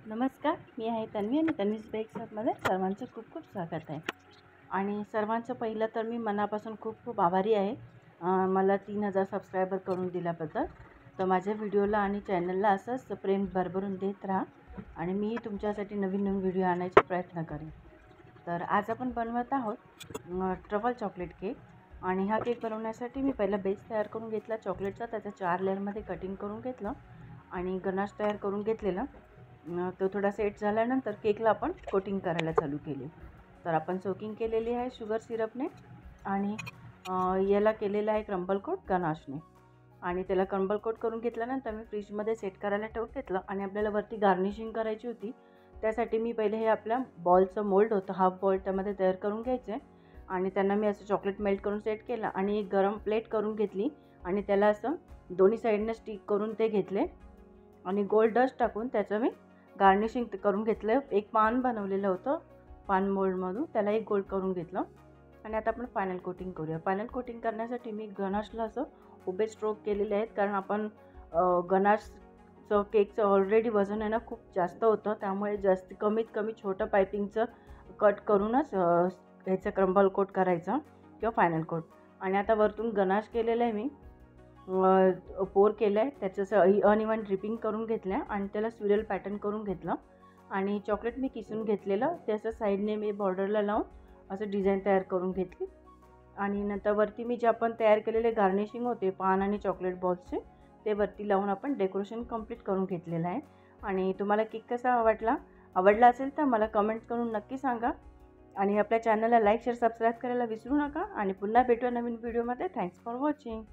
नमस्कार, मी आहे तन्वी आणि तन्वीज बेक्स मध्ये सर्वांचं खूप खूप स्वागत आहे. आणि सर्वांचं पहिलं तर मी मनापासून खूप खूप आभारी आहे मला 3000 सबस्क्रायबर करून दिल्याबद्दल. तर माझ्या व्हिडिओला आणि चॅनलला असंच प्रेम भरभरून देत राहा आणि मी तुमच्यासाठी नवीन नवीन व्हिडिओ आणायचा प्रयत्न करेन. तर आज आपण बनवत आहोत ट्रफल चॉकलेट केक. आणि हा केक बनवण्यासाठी मी पहिला बेस तयार करून घेतला चॉकलेटचा. त्याच्या 4 लेअरमध्ये कटिंग करून घेतलं आणि गनाश तयार करून घेतलेला. तो थोडा सेट झाल्यानंतर केकला आपण कोटिंग करायला चालू केले. तर आपण सोकिंग केलेली आहे शुगर सिरपने आणि याला केलेलं आहे क्रम्बल कोट गनाशने. आणि त्याला क्रम्बल कोट करून घेतल्यानंतर मी फ्रीजमध्ये सेट करायला ठेवून घेतलं. आणि आपल्याला वरती गार्निशिंग करायची होती. त्यासाठी मी पहिले हे आपल्या बॉलचं मोल्ड होतं हाफ बॉल त्यामध्ये तयार करून घ्यायचे आणि त्यांना मी असं चॉकलेट मेल्ट करून सेट केलं आणि एक गरम प्लेट करून घेतली आणि त्याला असं दोन्ही साईडने स्टिक करून ते घेतले आणि गोल्ड डस्ट टाकून त्याचं मी गार्निशिंग करून घेतलं. एक पान बनवलेलं होतं पान मोल्डमधून, त्याला एक गोल्ड करून घेतलं. आणि आता आपण फायनल कोटिंग करूया. फायनल कोटिंग करण्यासाठी मी गनाशला असं उभे स्ट्रोक केलेले आहेत, कारण आपण गनाशचं केकचं ऑलरेडी वजन आहे ना खूप जास्त होतं, त्यामुळे कमीत कमी छोटं पायपिंगचं कट करूनच ह्याचं क्रम्बल कोट करायचं किंवा फायनल कोट. आणि आता वरतून गनाश केलेलं आहे मी पोर केलं आहे, त्याचं अनइवन ड्रिपिंग करून घेतलं आणि त्याला स्विरल पॅटर्न करून घेतलं. आणि चॉकलेट मी किसून घेतलेलं त्याचं साईडने मी बॉर्डरला लावून असं डिझाईन तयार करून घेतली. आणि नंतर वरती मी जे आपण तयार केलेले गार्निशिंग होते पान आणि चॉकलेट बॉल्सचे ते वरती लावून आपण डेकोरेशन कंप्लीट करून घेतलेलं आहे. आणि तुम्हाला केक कसा आवडला असेल तर मला कमेंट करून नक्की सांगा. आणि आपल्या चॅनलला लाईक शेअर सबस्क्राईब करायला विसरू नका. आणि पुन्हा भेटूया नवीन व्हिडिओमध्ये. Thanks for watching.